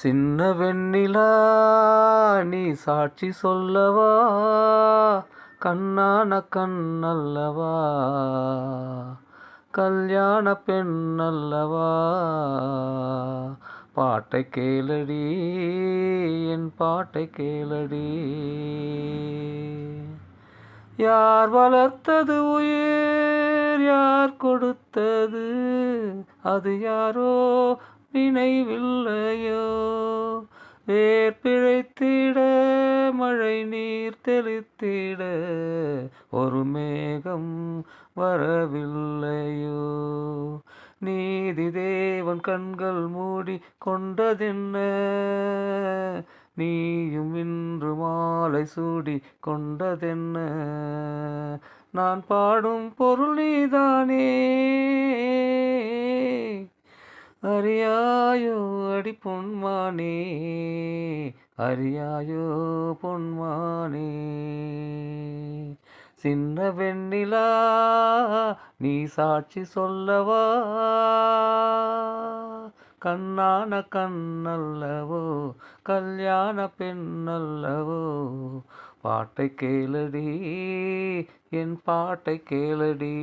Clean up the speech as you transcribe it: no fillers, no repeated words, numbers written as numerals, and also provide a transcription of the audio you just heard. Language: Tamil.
சின்ன வெண்ணிலா நீ சாட்சி சொல்லவா, கண்ணான கண்ணல்லவா, கல்யாண பெண்ணல்லவா. பாட்டை கேளடி, என் பாட்டை கேளடி. யார் வளர்த்தது உயிர், யார் கொடுத்தது, அது யாரோ நினைவில்லையோ. வேர் பிழைத்திட, மழை நீர் தெளித்திட, ஒரு மேகம் வரவில்லையோ. நீதி தேவன் கண்கள் மூடி கொண்டதென்ன, நீயும் இன்று மாலை சூடி கொண்டதென்ன. நான் பாடும் பொருள் நீதானே, அறியாயோ அடி பொன்மானே, அறியாயோ பொன்மானே. சின்ன வெண்ணிலா நீ சாட்சி சொல்லவா, கண்ணான கண்ணல்லவோ, கல்யாண பெண்ணல்லவோ. பாட்டை கேளடி, என் பாட்டை கேளடி.